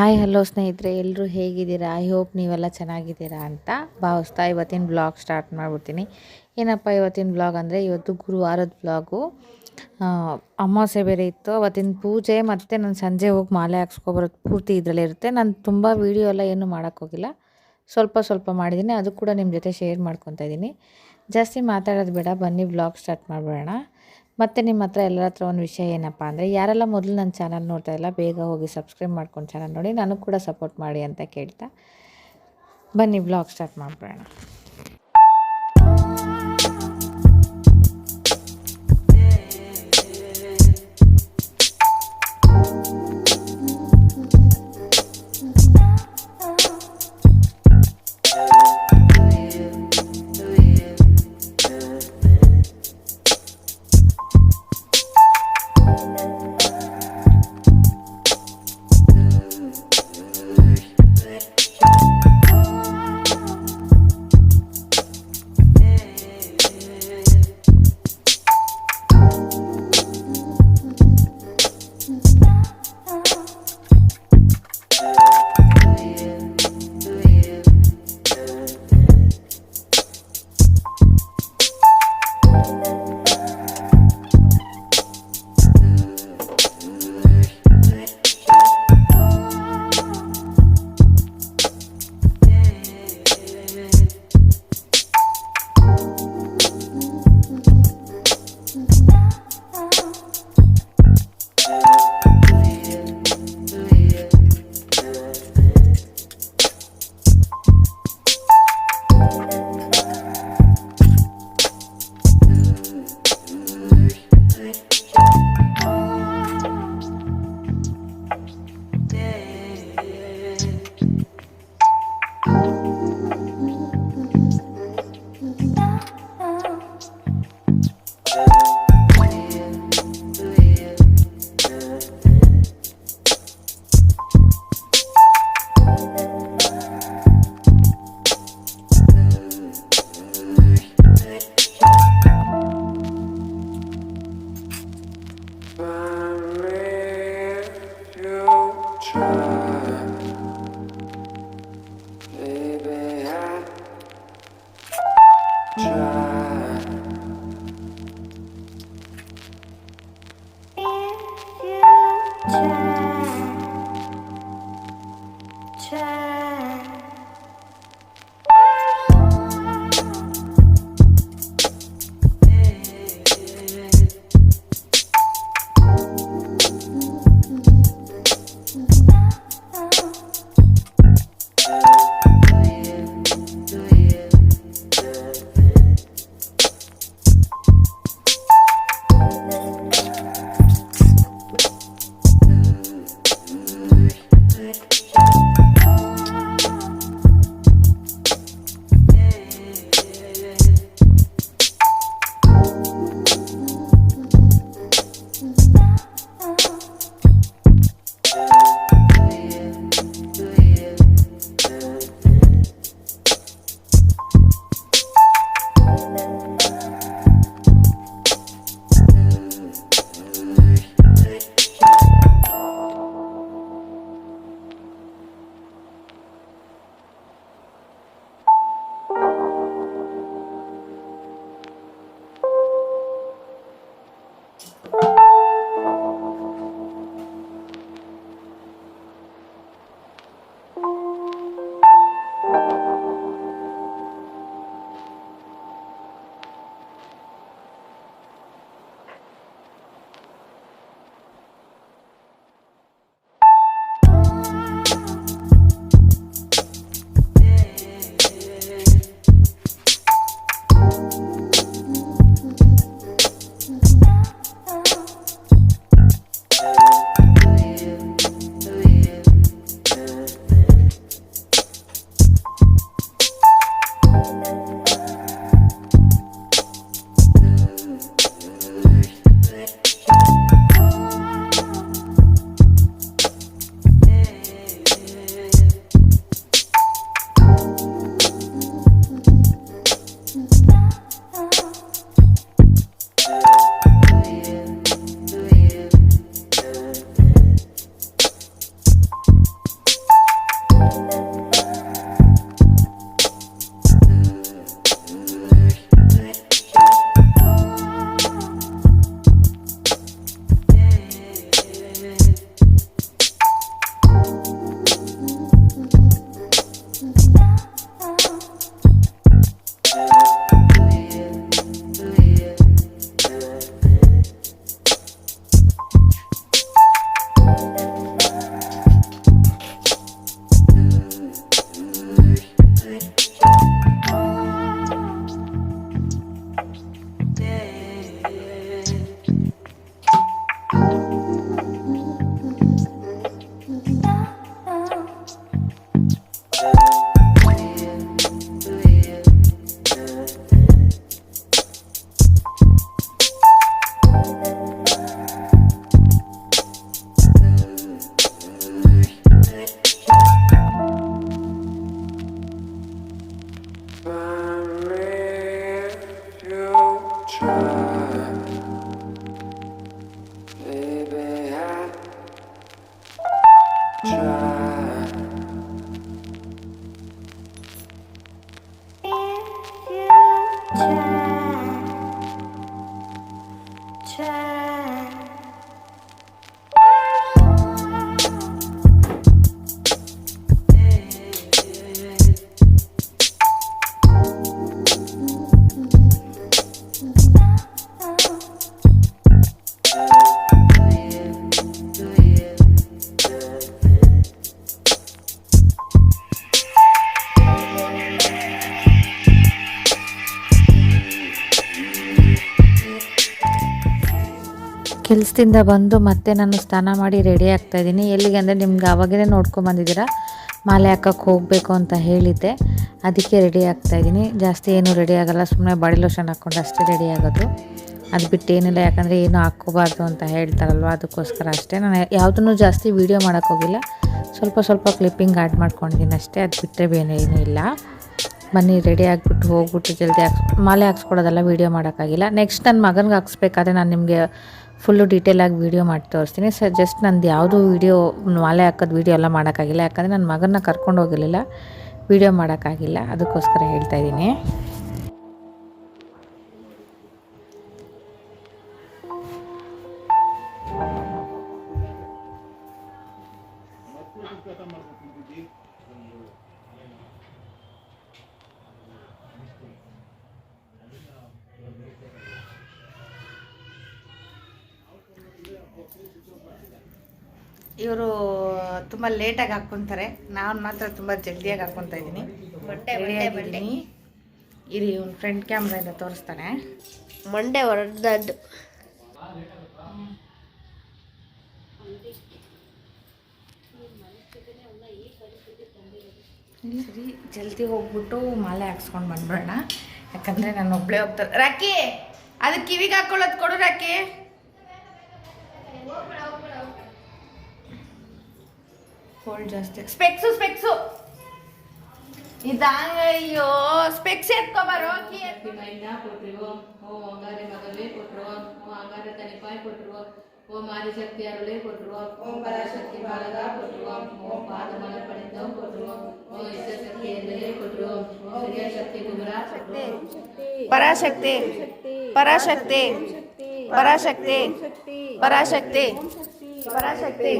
Hi hello ಸ್ನೇಹಿತರೆ, ಎಲ್ಲರೂ ಹೇಗಿದ್ದೀರಾ? ಐ ಹೋಪ್ ನೀವೆಲ್ಲ ಚೆನ್ನಾಗಿದ್ದೀರಾ ಅಂತ ಭಾವಿಸ್ತಾ ಇವತ್ತಿನ ಬ್ಲಾಗ್ ಸ್ಟಾರ್ಟ್ ಮಾಡಿಬಿಡ್ತೀನಿ. ಏನಪ್ಪ ಇವತ್ತಿನ ಬ್ಲಾಗ್ ಅಂದರೆ, ಇವತ್ತು ಗುರುವಾರದ ಬ್ಲಾಗು. ಅಮಾವಾಸ್ಯೆ ಬೇರೆ ಇತ್ತು, ಅವತ್ತಿನ ಪೂಜೆ ಮತ್ತು ನಾನು ಸಂಜೆ ಹೋಗಿ ಮಾಲೆ ಹಾಕ್ಸ್ಕೊಬರೋದು ಪೂರ್ತಿ ಇದರಲ್ಲೇ ಇರುತ್ತೆ. ನಾನು ತುಂಬ ವೀಡಿಯೋ ಎಲ್ಲ ಏನೂ ಮಾಡೋಕ್ಕೋಗಿಲ್ಲ, ಸ್ವಲ್ಪ ಮಾಡಿದ್ದೀನಿ. ಅದು ಕೂಡ ನಿಮ್ಮ ಜೊತೆ ಶೇರ್ ಮಾಡ್ಕೊತಾ ಇದ್ದೀನಿ. ಜಾಸ್ತಿ ಮಾತಾಡೋದು ಬೇಡ, ಬನ್ನಿ ಬ್ಲಾಗ್ ಸ್ಟಾರ್ಟ್ ಮಾಡಿಬಿಡೋಣ. ಮತ್ತು ನಿಮ್ಮ ಹತ್ರ ಎಲ್ಲರ ಹತ್ರ ಒಂದು ವಿಷಯ ಏನಪ್ಪ ಅಂದರೆ, ಯಾರೆಲ್ಲ ಮೊದಲು ನನ್ನ ಚಾನಲ್ ನೋಡ್ತಾ ಇಲ್ಲ ಬೇಗ ಹೋಗಿ ಸಬ್ಸ್ಕ್ರೈಬ್ ಮಾಡ್ಕೊಂಡು ಚಾನಲ್ ನೋಡಿ, ನನಗೆ ಕೂಡ ಸಪೋರ್ಟ್ ಮಾಡಿ ಅಂತ ಕೇಳ್ತಾ ಬನ್ನಿ ಬ್ಲಾಗ್ ಸ್ಟಾರ್ಟ್ ಮಾಡಿಬಿಡೋಣ. ಕೆಲಸದಿಂದ ಬಂದು ಮತ್ತೆ ನಾನು ಸ್ನಾನ ಮಾಡಿ ರೆಡಿ ಆಗ್ತಾಯಿದ್ದೀನಿ. ಎಲ್ಲಿಗೆ ಅಂದರೆ ನಿಮ್ಗೆ ಆವಾಗೇ ನೋಡ್ಕೊಂಬಂದಿದ್ದೀರಾ ಮಾಲೆ ಹಾಕೋಕ್ಕೆ ಹೋಗಬೇಕು ಅಂತ ಹೇಳಿದ್ದೆ, ಅದಕ್ಕೆ ರೆಡಿ ಆಗ್ತಾಯಿದ್ದೀನಿ. ಜಾಸ್ತಿ ಏನೂ ರೆಡಿ ಆಗೋಲ್ಲ, ಸುಮ್ಮನೆ ಬಾಡಿ ಲೋಷನ್ ಹಾಕ್ಕೊಂಡು ಅಷ್ಟೇ ರೆಡಿ ಆಗೋದು. ಅದು ಬಿಟ್ಟು ಏನಿಲ್ಲ, ಯಾಕಂದರೆ ಏನೂ ಹಾಕ್ಕೋಬಾರ್ದು ಅಂತ ಹೇಳ್ತಾರಲ್ವ, ಅದಕ್ಕೋಸ್ಕರ ಅಷ್ಟೇ. ನಾನು ಯಾವುದನ್ನು ಜಾಸ್ತಿ ವೀಡಿಯೋ ಮಾಡೋಕ್ಕೋಗಿಲ್ಲ, ಸ್ವಲ್ಪ ಕ್ಲಿಪ್ಪಿಂಗ್ ಆ್ಯಡ್ ಮಾಡ್ಕೊಂಡಿದ್ದೀನಿ ಅಷ್ಟೇ. ಅದು ಬಿಟ್ಟರೆ ಬೇನೇನೂ ಇಲ್ಲ. ಬನ್ನಿ ರೆಡಿ ಆಗಿಬಿಟ್ಟು ಹೋಗ್ಬಿಟ್ಟು ಜಲ್ದಿ ಮಾಲೆ ಹಾಕ್ಸ್ಕೊಡೋದೆಲ್ಲ ವೀಡಿಯೋ ಮಾಡೋಕ್ಕಾಗಿಲ್ಲ. ನೆಕ್ಸ್ಟ್ ನನ್ನ ಮಗನಿಗೆ ಹಾಕ್ಸ್ಬೇಕಾದ್ರೆ ನಾನು ನಿಮಗೆ ಫುಲ್ಲು ಡೀಟೇಲಾಗಿ ವೀಡಿಯೋ ಮಾಡಿ ತೋರಿಸ್ತೀನಿ. ಜಸ್ಟ್ ನಂದು ಯಾವುದು ವೀಡಿಯೋ ಮಾಲೆ ಹಾಕೋದು ವೀಡಿಯೋ ಎಲ್ಲ ಮಾಡೋಕ್ಕಾಗಿಲ್ಲ, ಯಾಕಂದರೆ ನನ್ನ ಮಗನ್ನ ಕರ್ಕೊಂಡು ಹೋಗಿರಲಿಲ್ಲ, ವೀಡಿಯೋ ಮಾಡೋಕ್ಕಾಗಿಲ್ಲ, ಅದಕ್ಕೋಸ್ಕರ ಹೇಳ್ತಾಯಿದ್ದೀನಿ. ಇವರು ತುಂಬ ಲೇಟಾಗಿ ಹಾಕ್ಕೊತಾರೆ, ನಾನು ಮಾತ್ರ ತುಂಬ ಜಲ್ದಿಯಾಗಿ ಹಾಕ್ಕೊತಾ ಇದ್ದೀನಿ. ರೆಡಿಯಾಗಿದ್ದೀನಿ. ಇರಿ ಇವ್ನು ಫ್ರಂಟ್ ಕ್ಯಾಮ್ರಾಯಿಂದ ತೋರಿಸ್ತಾನೆ. ಮಂಡೆ ಹೊರದದ್ದು ಸರಿ, ಜಲ್ದಿ ಹೋಗ್ಬಿಟ್ಟು ಮಾಲೆ ಹಾಕ್ಸ್ಕೊಂಡು ಬಂದ್ಬಿಡೋಣ, ಯಾಕಂದರೆ ನಾನು ಒಬ್ಬಳೇ ಹೋಗ್ತಾರೆ. ರಾಕಿ, ಅದು ಕಿವಿಗೆ ಹಾಕ್ಕೊಳ್ಳೋದು ಕೊಡು ರಾಕಿ. ಕೋಲ್ಡ್ ಜಾಸ್ತಿ. ಸ್ಪೆಕ್ಸು ಇದಂಗ. ಅಯ್ಯೋ ಸ್ಪೆಕ್ಸ್ ಎತ್ಕೊಬಾರೋ. ಓಂ ಅಂಗಾರೆ ಮಗವೇ ಕೊಟ್ಟರು, ಓಂ ಅಂಗಾರೆ ತನಿಪಾಯಿ ಕೊಟ್ಟರು, ಓಂ ಆದಿಶಕ್ತಿ ಅರುಳೇ ಕೊಟ್ಟರು, ಓಂ ಪರಾಶಕ್ತಿ ಬಾಲಗ ಕೊಟ್ಟರು, ಓಂ ಪಾದಮಲ ಪಣಿತ ಕೊಟ್ಟರು, ಓಂ ಇಷ್ಟಶಕ್ತಿ ಎಂದಲೇ ಕೊಟ್ಟರು, ಓಂ ಹಿರಿಯಶಕ್ತಿ ಗುರುರ ಕೊಟ್ಟರು. ಪರಾಶಕ್ತಿ ಪರಾಶಕ್ತಿ ಪರಾಶಕ್ತಿ ಪರಾಶಕ್ತಿ ಪರಾಶಕ್ತಿ